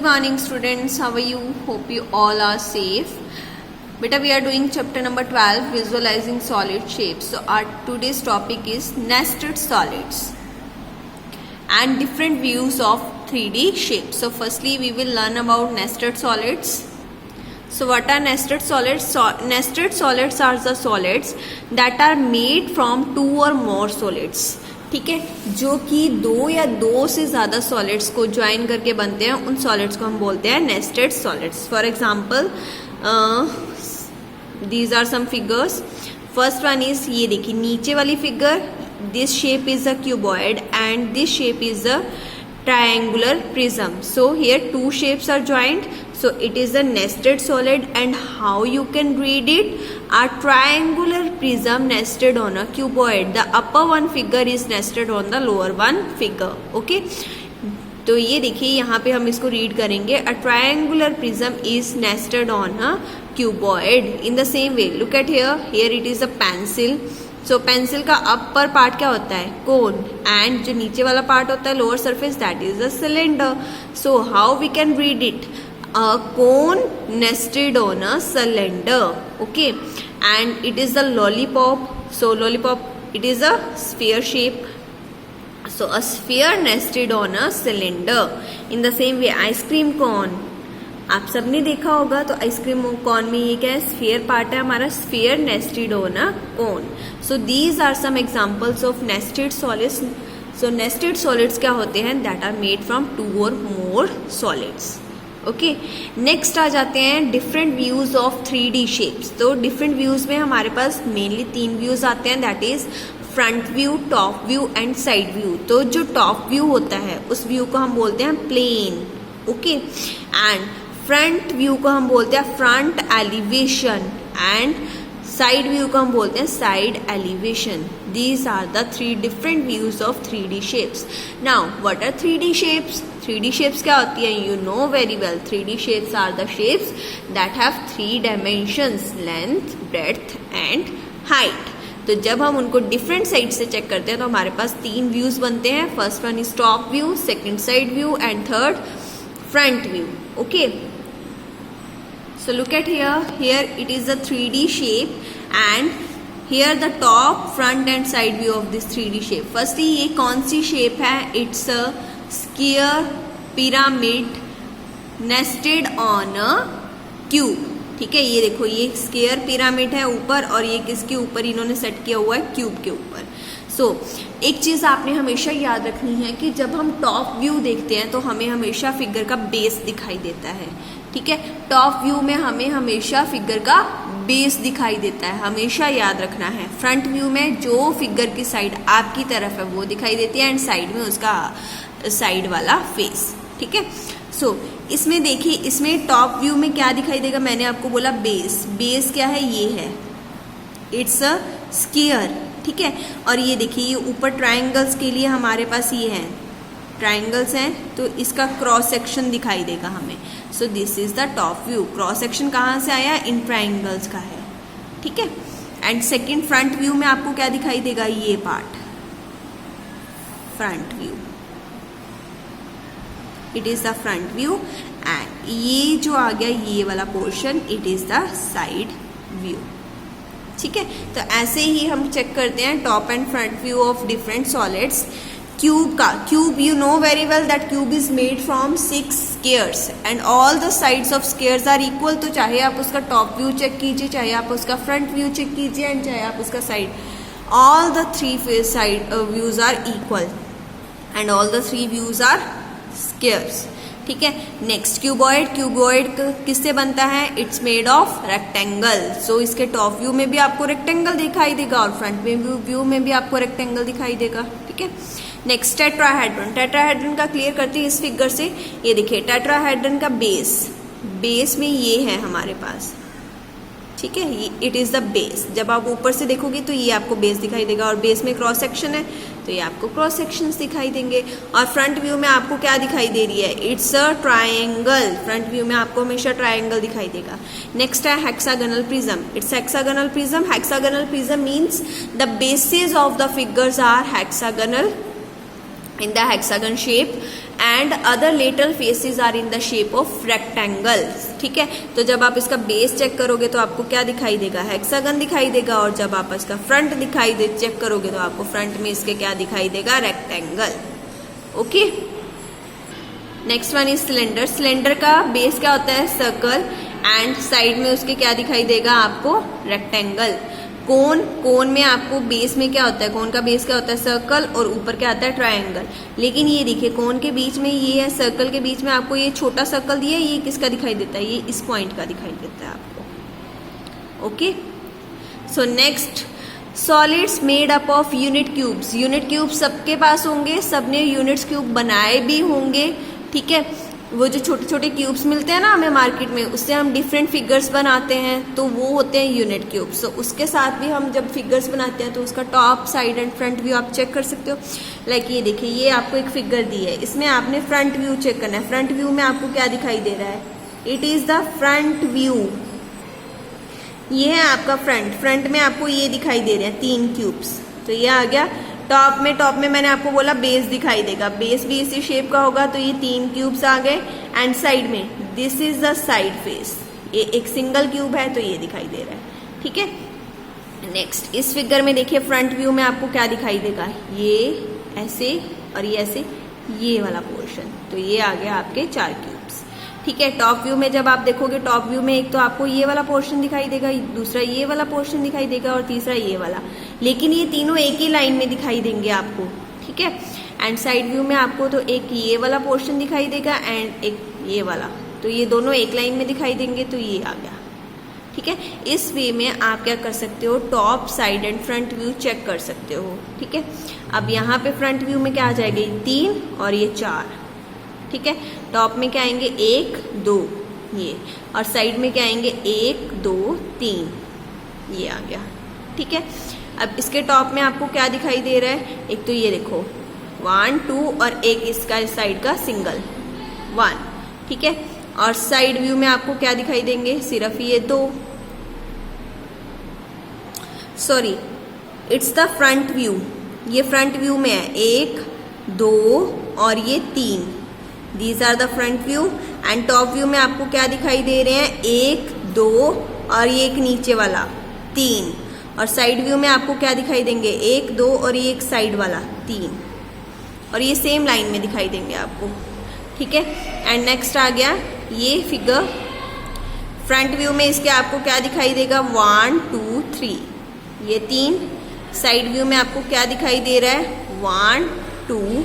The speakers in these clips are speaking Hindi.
morning students, how are you? Hope you all are safe. Beta, we are doing chapter number 12, visualizing solid shapes. So our today's topic is nested solids and different views of 3D shapes. So firstly we will learn about nested solids. So what are nested solids? Nested solids are the solids that are made from two or more solids. ठीक है, जो कि दो या दो से ज़्यादा सॉलिड्स को ज्वाइन करके बनते हैं, उन सॉलिड्स को हम बोलते हैं nested solids. For example these are some figures. First one is, ये देखिए नीचे वाली figure, this shape is a cuboid and this shape is a triangular prism. So here two shapes are joined, so it is a nested solid. And how you can read it? A triangular prism nested on a cuboid. The upper one figure is nested on the lower one figure. Okay, तो ये देखिए यहाँ पे हम इसको रीड करेंगे. A triangular prism is nested on a cuboid. In the same way, look at here. Here it is a pencil. So pencil का अपर पार्ट क्या होता है? कोन. एंड जो नीचे वाला पार्ट होता है, lower surface, that is a cylinder. So how we can read it? A cone nested on a cylinder. Okay, and it is the lollipop. So lollipop, it is a sphere shape. So a sphere nested on a cylinder. In the same way ice cream cone, आप सबने देखा होगा. तो आइसक्रीम कॉर्न में ये क्या है? स्फीयर पार्ट है हमारा. Sphere nested on a cone. So these are some examples of nested solids. So nested solids क्या होते हैं? That are made from two or more solids. Okay, next आ जाते हैं different views of 3D shapes. तो डिफरेंट व्यूज में हमारे पास मेनली तीन व्यूज आते हैं, that is front view, top view and side view. तो जो टॉप व्यू होता है उस व्यू को हम बोलते हैं plane. Okay, and front view को हम बोलते हैं front elevation and side view को हम बोलते हैं side elevation. These are the three different views of 3D shapes. Now what are 3D shapes? 3D shapes क्या होती है? You know very well. 3D shapes are the shapes that have 3 dimensions, length, breadth and height. तो जब हम उनको डिफरेंट साइड से चेक करते हैं तो हमारे पास तीन व्यूज बनते हैं. First one is top view, second side view and third front view. Okay, so look at here. Here it is a 3D shape and here the top, front and side view of this 3D shape. Firstly ये कौन सी shape है? It's a sphere pyramid nested on a cube. ठीक है, ये देखो, ये स्क्वायर पिरामिड है ऊपर और ये किसके ऊपर इन्होंने सेट किया हुआ है? क्यूब के ऊपर. सो एक चीज आपने हमेशा याद रखनी है कि जब हम टॉप व्यू देखते हैं तो हमें हमेशा फिगर का बेस दिखाई देता है. ठीक है, टॉप व्यू में हमें हमेशा फिगर का बेस दिखाई देता है, हमेशा याद रखना है. फ्रंट व्यू में जो फिगर की साइड आपकी तरफ है वो दिखाई देती है एंड साइड में उसका साइड वाला फेस. ठीक है, सो इसमें देखिए, इसमें टॉप व्यू में क्या दिखाई देगा? मैंने आपको बोला बेस. बेस क्या है? ये है, इट्स अ स्क्वायर. ठीक है, और ये देखिए, ये ऊपर ट्राइंगल्स के लिए हमारे पास ये है, ट्राइंगल्स हैं, तो इसका क्रॉस सेक्शन दिखाई देगा हमें. So this is the top view. Cross section कहाँ से आया? इन ट्राइंगल्स का है. ठीक है, एंड सेकंड फ्रंट व्यू में आपको क्या दिखाई देगा? ये part, front view. It is the front view. And ये जो आ गया, ये वाला portion, it is the side view. ठीक है, तो ऐसे ही हम चेक करते हैं top and front view of different solids. Cube का, cube you know very well that cube is made from 6 squares and all the sides of squares are equal. तो चाहे आप उसका टॉप व्यू चेक कीजिए, चाहे आप उसका फ्रंट व्यू चेक कीजिए एंड चाहे आप उसका side, all the 3 side views are equal and all the 3 views are squares. ठीक है, नेक्स्ट क्यूबॉइड. क्यूबॉइड किससे बनता है? It's made of rectangle. So इसके टॉप व्यू में भी आपको रेक्टेंगल दिखाई देगा और फ्रंट व्यू में भी आपको रेक्टेंगल दिखाई देगा. ठीक है, नेक्स्ट टेट्राहेड्रन. टेट्राहेड्रन का क्लियर करते हैं इस फिगर से. ये देखिए, टेट्राहेड्रन का बेस में ये है हमारे पास. ठीक है, इट इज द बेस. जब आप ऊपर से देखोगे तो ये आपको बेस दिखाई देगा और बेस में क्रॉस सेक्शन है तो ये आपको क्रॉस सेक्शंस दिखाई देंगे. और फ्रंट व्यू में आपको क्या दिखाई दे रही है? It's a triangle. Front view में आपको हमेशा ट्राइंगल दिखाई देगा. नेक्स्ट है hexagonal prism. It's hexagonal prism. Hexagonal prism means the basis of the figures are hexagonal in the hexagon shape and other lateral faces are in the shape of rectangles. ठीक है, तो जब आप इसका बेस चेक करोगे तो आपको क्या दिखाई देगा, हेक्सागन दिखाई देगा, और जब आप इसका फ्रंट चेक करोगे तो आपको फ्रंट में इसके क्या दिखाई देगा, rectangle. Okay, next one is cylinder. Cylinder का बेस क्या होता है, सर्कल, एंड साइड में उसके क्या दिखाई देगा आपको, रेक्टेंगल। कोन में आपको बेस में क्या होता है, कोन का बेस क्या होता है, सर्कल, और ऊपर क्या आता है, ट्रायंगल। लेकिन ये देखिए कोन के बीच में ये है, सर्कल के बीच में आपको ये छोटा सर्कल दिया है, ये किसका दिखाई देता है, ये इस पॉइंट का दिखाई देता है आपको। Okay, so next, solids made up of unit cubes. Unit cube सबके पास होंगे, सबने यूनिट्स क्यूब बनाए भी होंगे। ठीक है, वो जो छोटे छोटे क्यूब्स मिलते हैं ना हमें मार्केट में, उससे हम डिफरेंट फिगर्स बनाते हैं, तो वो होते हैं यूनिट क्यूब्स। तो उसके साथ भी हम जब फिगर्स बनाते हैं तो उसका top, side and front view आप चेक कर सकते हो। लाइक ये देखिए, ये आपको एक फिगर दी है, इसमें आपने फ्रंट व्यू चेक करना है। फ्रंट व्यू में आपको क्या दिखाई दे रहा है, it is the front view. ये है आपका फ्रंट में आपको ये दिखाई दे रहे हैं 3 क्यूब्स, तो ये आ गया। टॉप में मैंने आपको बोला बेस दिखाई देगा, बेस भी इसी शेप का होगा, तो ये 3 क्यूब्स आ गए। एंड साइड में, this is the side face, ये एक सिंगल क्यूब है तो ये दिखाई दे रहा है। ठीक है, नेक्स्ट इस फिगर में देखिए फ्रंट व्यू में आपको क्या दिखाई देगा, ये ऐसे और ये ऐसे, ये वाला पोर्शन, तो ये आ गया आपके 4 क्यूब्स। ठीक है, टॉप व्यू में जब आप देखोगे, टॉप व्यू में एक तो आपको ये वाला पोर्शन दिखाई देगा, दूसरा ये वाला पोर्शन दिखाई देगा, और तीसरा ये वाला, लेकिन ये तीनों एक ही लाइन में दिखाई देंगे आपको। ठीक है, एंड साइड व्यू में आपको तो एक ये वाला पोर्शन दिखाई देगा एंड एक ये वाला, तो ये दोनों एक लाइन में दिखाई देंगे, तो ये आ गया। ठीक है, इस वे में आप क्या कर सकते हो, top, side and front view check कर सकते हो। ठीक है, अब यहाँ पे फ्रंट व्यू में क्या आ जाएगा, 3 और ये 4। ठीक है, टॉप में क्या आएंगे, 1 2 ये, और साइड में क्या आएंगे, 1 2 3, ये आ गया। ठीक है, अब इसके टॉप में आपको क्या दिखाई दे रहा है, एक तो ये देखो 1 2 और एक इसका साइड का सिंगल 1। ठीक है, और साइड व्यू में आपको क्या दिखाई देंगे, सिर्फ ये 2, sorry it's the front view, ये फ्रंट व्यू में है 1 2 और ये 3, these are the front view. And top view में आपको क्या दिखाई दे रहे हैं, 1 2 और ये एक नीचे वाला 3, और साइड व्यू में आपको क्या दिखाई देंगे, 1 2 और ये एक साइड वाला 3, और ये सेम लाइन में दिखाई देंगे आपको। ठीक है, एंड नेक्स्ट आ गया ये फिगर, फ्रंट व्यू में इसके आपको क्या दिखाई देगा, 1 2 3, ये 3, साइड व्यू में आपको क्या दिखाई दे रहा है, 1 2,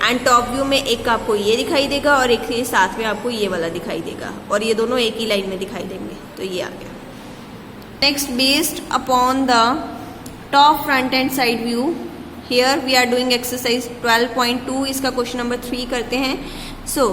एंड टॉप व्यू में एक आपको ये दिखाई देगा और एक के साथ में आपको ये वाला दिखाई देगा, और ये दोनों एक ही लाइन में दिखाई देंगे, तो ये आ गया। Next, based upon the top, front and side view, here we are doing exercise 12.2, इसका क्वेश्चन नंबर 3 करते हैं। So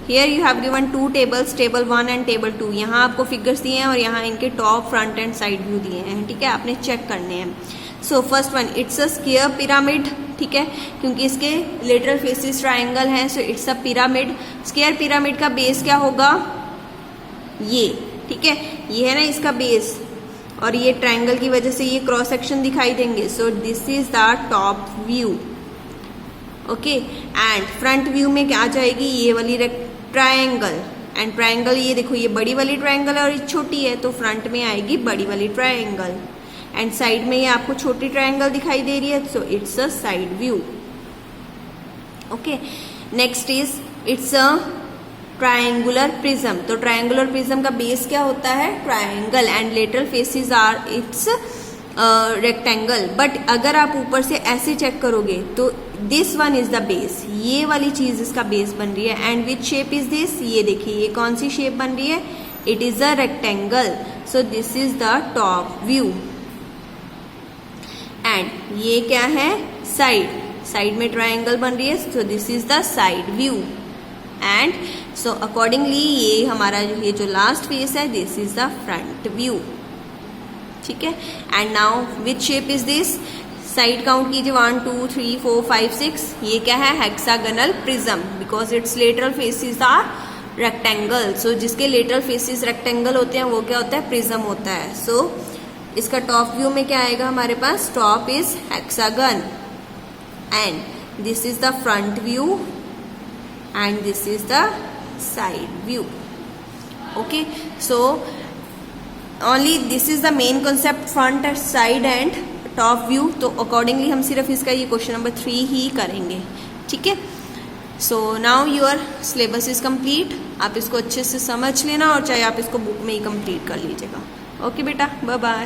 here you have given 2 tables, table 1 and table 2। यहाँ आपको फिगर्स दिए हैं और यहाँ इनके top, front and side view दिए हैं। ठीक है, आपने चेक करने हैं। So first one, it's a square pyramid. ठीक है, क्योंकि इसके लेटरल फेसिस ट्राइंगल हैं, सो it's a pyramid. Square pyramid का बेस क्या होगा, ये। ठीक है, ये है ना इसका बेस, और ये ट्राइंगल की वजह से ये क्रॉस सेक्शन दिखाई देंगे। So this is the top view. Okay, and front view में क्या आ जाएगी, ये वाली ट्राइंगल, एंड ट्राइंगल ये देखो, ये बड़ी वाली ट्राइंगल है और ये छोटी है, तो फ्रंट में आएगी बड़ी वाली ट्राइंगल, एंड साइड में ये आपको छोटी ट्राइंगल दिखाई दे रही है, so it's a side view. Okay, next is it's a triangular prism. तो ट्रायंगुलर प्रिज्म का बेस क्या होता है, triangle, and lateral faces are it's rectangle. But अगर आप ऊपर से ऐसे चेक करोगे तो this one is the base, ये वाली चीज इसका बेस बन रही है। And which shape is this, ये देखिए ये कौन सी शेप बन रही है, it is a rectangle. So this is the top view. And ये क्या है, साइड, साइड में ट्रायंगल बन रही है, so this is the side view. And so accordingly ये हमारा ये जो लास्ट फेस है, this is the front view. ठीक है, and now which shape is this, side count कीजिए 1 2 3 4 5 6, ये क्या है, hexagonal prism, because it's lateral faces are rectangle. So जिसके लेटरल फेसेस रेक्टेंगल होते हैं वो क्या होता है, प्रिज्म होता है। सो इसका टॉप व्यू में क्या आएगा हमारे पास, top is hexagon, and this is the front view, and this is the side view. Okay, so only this is the main concept, front, side and top view. तो accordingly हम सिर्फ इसका ये क्वेश्चन नंबर 3 ही करेंगे, ठीक है. So now your syllabus is complete. आप इसको अच्छे से समझ लेना और चाहे आप इसको बुक में ही कंप्लीट कर लीजिएगा. ओके बेटा, बाय बाय.